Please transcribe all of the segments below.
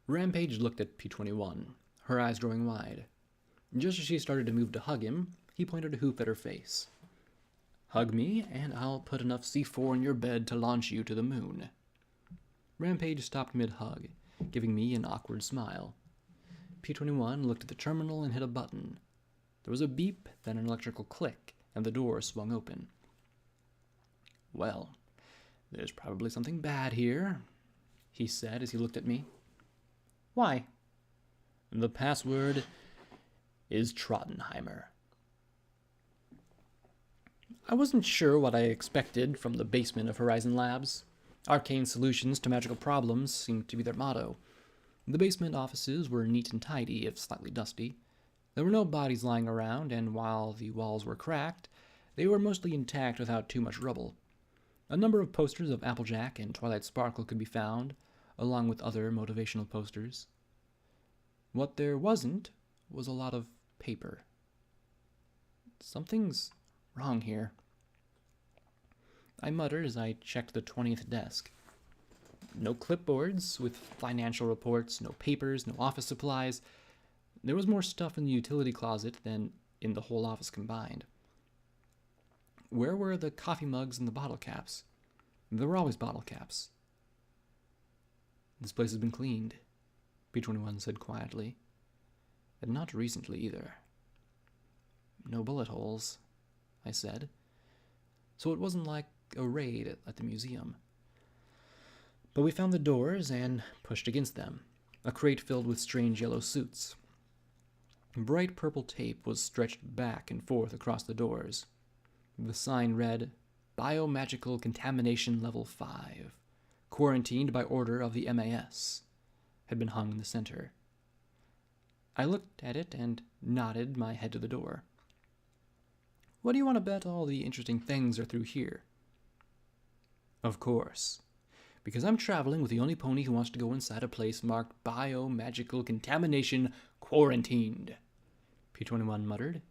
Rampage looked at P-21, her eyes growing wide. Just as she started to move to hug him, he pointed a hoof at her face. "Hug me, and I'll put enough C4 in your bed to launch you to the moon." Rampage stopped mid-hug, giving me an awkward smile. P-21 looked at the terminal and hit a button. There was a beep, then an electrical click, and the door swung open. "Well, there's probably something bad here," he said as he looked at me. "Why?" "The password is Trottenheimer." I wasn't sure what I expected from the basement of Horizon Labs. Arcane solutions to magical problems seemed to be their motto. The basement offices were neat and tidy, if slightly dusty. There were no bodies lying around, and while the walls were cracked, they were mostly intact without too much rubble. A number of posters of Applejack and Twilight Sparkle could be found, along with other motivational posters. What there wasn't was a lot of paper. Something's wrong here, I muttered as I checked the 20th desk. No clipboards with financial reports, no papers, no office supplies. There was more stuff in the utility closet than in the whole office combined. Where were the coffee mugs and the bottle caps? There were always bottle caps. "This place has been cleaned," P-21 said quietly. "And not recently either." "No bullet holes," I said. So it wasn't like a raid at the museum. But we found the doors and pushed against them, a crate filled with strange yellow suits. Bright purple tape was stretched back and forth across the doors. The sign read, "Biomagical Contamination Level 5, quarantined by order of the MAS," had been hung in the center. I looked at it and nodded my head to the door. "What do you want to bet all the interesting things are through here?" "Of course. Because I'm traveling with the only pony who wants to go inside a place marked Biomagical Contamination Quarantined," P-21 muttered.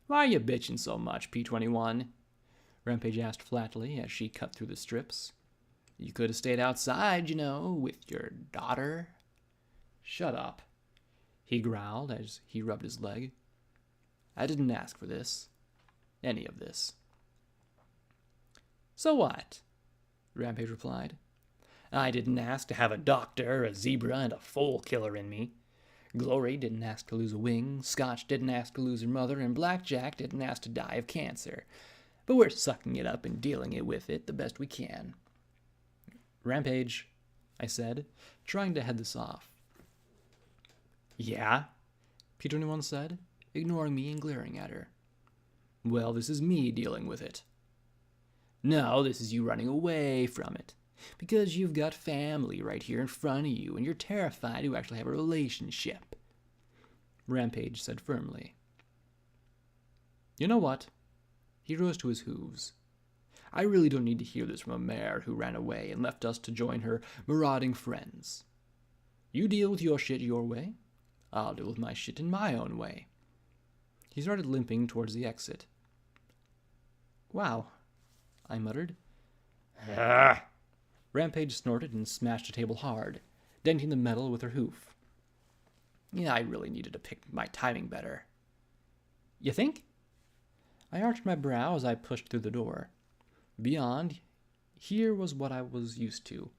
"Why are you bitching so much, P-21? Rampage asked flatly as she cut through the strips. "You could have stayed outside, with your daughter." "Shut up," he growled as he rubbed his leg. "I didn't ask for this. Any of this." "So what?" Rampage replied. "I didn't ask to have a doctor, a zebra, and a foal killer in me. Glory didn't ask to lose a wing, Scotch didn't ask to lose her mother, and Blackjack didn't ask to die of cancer. But we're sucking it up and dealing with it the best we can." "Rampage," I said, trying to head this off. "Yeah?" P-21 said, ignoring me and glaring at her. "Well, this is me dealing with it." "No, this is you running away from it. Because you've got family right here in front of you, and you're terrified to actually have a relationship," Rampage said firmly. "You know what?" He rose to his hooves. "I really don't need to hear this from a mare who ran away and left us to join her marauding friends. You deal with your shit your way. I'll deal with my shit in my own way." He started limping towards the exit. "Wow," I muttered. "Ah!" Rampage snorted and smashed the table hard, denting the metal with her hoof. "Yeah, I really needed to pick my timing better." "You think?" I arched my brow as I pushed through the door. Beyond, here was what I was used to.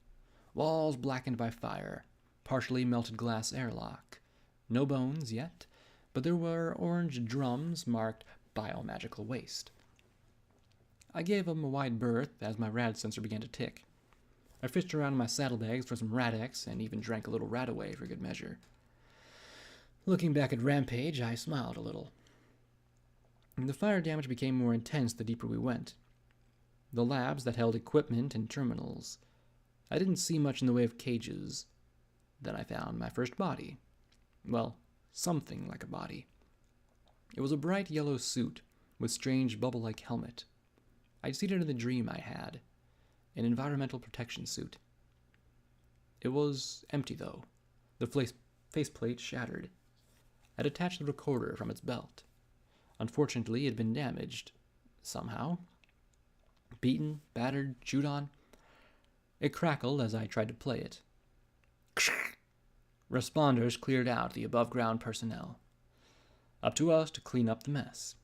Walls blackened by fire, partially melted glass airlock. No bones yet, but there were orange drums marked biomagical waste. I gave them a wide berth as my rad sensor began to tick. I fished around in my saddlebags for some Radex and even drank a little Radaway for good measure. Looking back at Rampage, I smiled a little. The fire damage became more intense the deeper we went. The labs that held equipment and terminals. I didn't see much in the way of cages. Then I found my first body. Well, something like a body. It was a bright yellow suit with strange bubble-like helmet. I'd seen it in the dream I had. An environmental protection suit. It was empty, though. The faceplate shattered. I detached the recorder from its belt. Unfortunately, it had been damaged. Somehow. Beaten, battered, chewed on. It crackled as I tried to play it. Responders cleared out the above-ground personnel. Up to us to clean up the mess.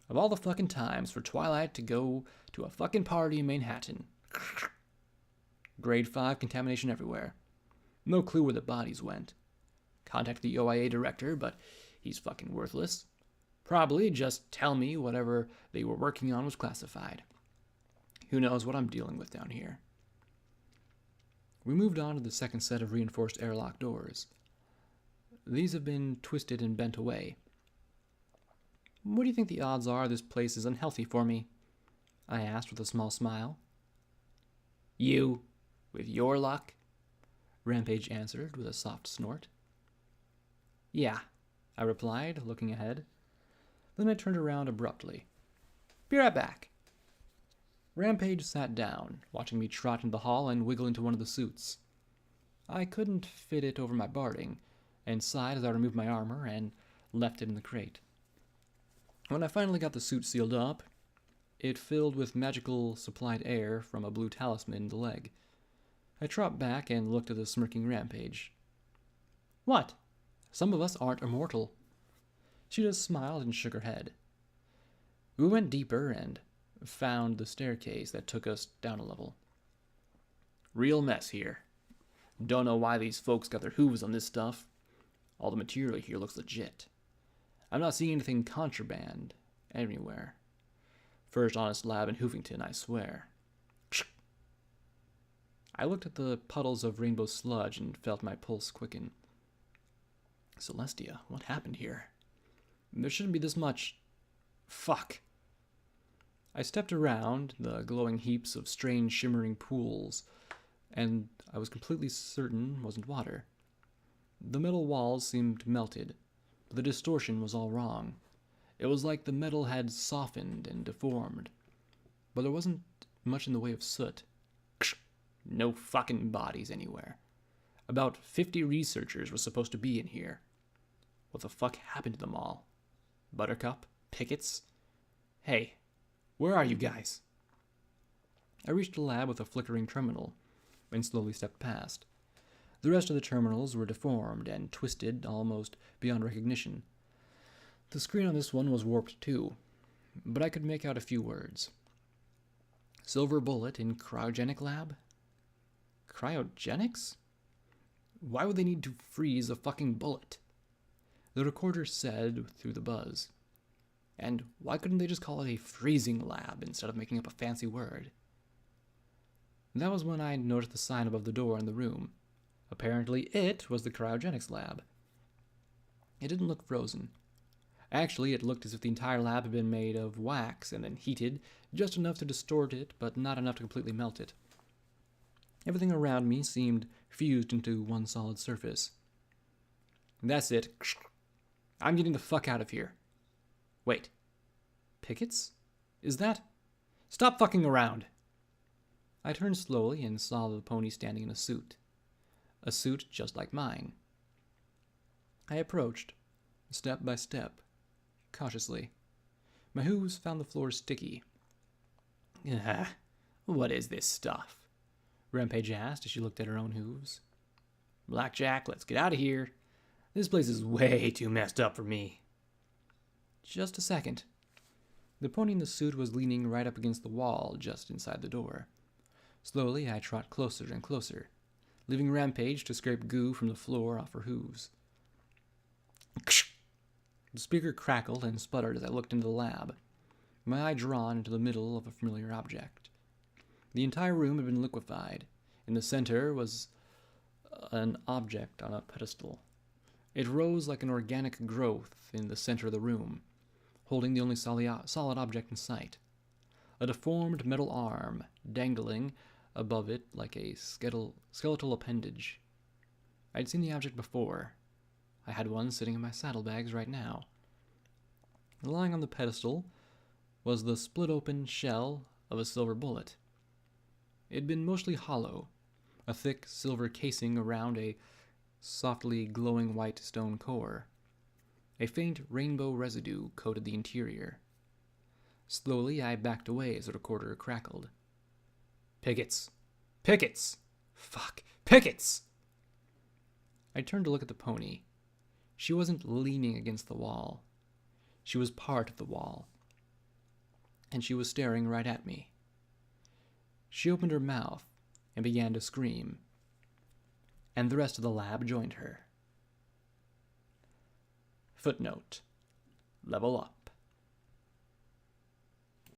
Of all the fucking times for Twilight to go to a fucking party in Manhattan. Grade 5 contamination everywhere. No clue where the bodies went. Contact the OIA director, but he's fucking worthless. Probably just tell me whatever they were working on was classified. Who knows what I'm dealing with down here. We moved on to the second set of reinforced airlock doors. These have been twisted and bent away. What do you think the odds are this place is unhealthy for me? I asked with a small smile. You, with your luck? Rampage answered with a soft snort. Yeah, I replied, looking ahead. Then I turned around abruptly. Be right back. Rampage sat down, watching me trot into the hall and wiggle into one of the suits. I couldn't fit it over my barding, and sighed as I removed my armor and left it in the crate. When I finally got the suit sealed up, it filled with magical supplied air from a blue talisman in the leg. I tropped back and looked at the smirking Rampage. What? Some of us aren't immortal. She just smiled and shook her head. We went deeper and found the staircase that took us down a level. Real mess here. Don't know why these folks got their hooves on this stuff. All the material here looks legit. I'm not seeing anything contraband anywhere. First honest lab in Hoofington, I swear. I looked at the puddles of rainbow sludge and felt my pulse quicken. Celestia, what happened here? There shouldn't be this much... Fuck. I stepped around the glowing heaps of strange shimmering pools, and I was completely certain it wasn't water. The metal walls seemed melted, but the distortion was all wrong. It was like the metal had softened and deformed, but there wasn't much in the way of soot. No fucking bodies anywhere. About 50 researchers were supposed to be in here. What the fuck happened to them all? Buttercup? Pickets? Hey, where are you guys? I reached a lab with a flickering terminal and slowly stepped past. The rest of the terminals were deformed and twisted almost beyond recognition. The screen on this one was warped too, but I could make out a few words. Silver bullet in cryogenic lab? Cryogenics? Why would they need to freeze a fucking bullet? The recorder said through the buzz. And why couldn't they just call it a freezing lab instead of making up a fancy word? That was when I noticed the sign above the door in the room. Apparently it was the cryogenics lab. It didn't look frozen. Actually, it looked as if the entire lab had been made of wax and then heated just enough to distort it, but not enough to completely melt it. Everything around me seemed fused into one solid surface. That's it. I'm getting the fuck out of here. Wait. Pickets? Is that... Stop fucking around! I turned slowly and saw the pony standing in a suit. A suit just like mine. I approached, step by step, cautiously. My hooves found the floor sticky. What is this stuff? Rampage asked as she looked at her own hooves. Blackjack, let's get out of here. This place is way too messed up for me. Just a second. The pony in the suit was leaning right up against the wall just inside the door. Slowly, I trot closer and closer, leaving Rampage to scrape goo from the floor off her hooves. The speaker crackled and sputtered as I looked into the lab, my eye drawn into the middle of a familiar object. The entire room had been liquefied. In the center was an object on a pedestal. It rose like an organic growth in the center of the room, holding the only solid object in sight. A deformed metal arm dangling above it like a skeletal appendage. I'd seen the object before. I had one sitting in my saddlebags right now. Lying on the pedestal was the split-open shell of a silver bullet. It had been mostly hollow, a thick silver casing around a softly glowing white stone core. A faint rainbow residue coated the interior. Slowly, I backed away as the recorder crackled. Pickets! Pickets! Fuck! Pickets! I turned to look at the pony. She wasn't leaning against the wall. She was part of the wall. And she was staring right at me. She opened her mouth and began to scream. And the rest of the lab joined her. Footnote: Level up.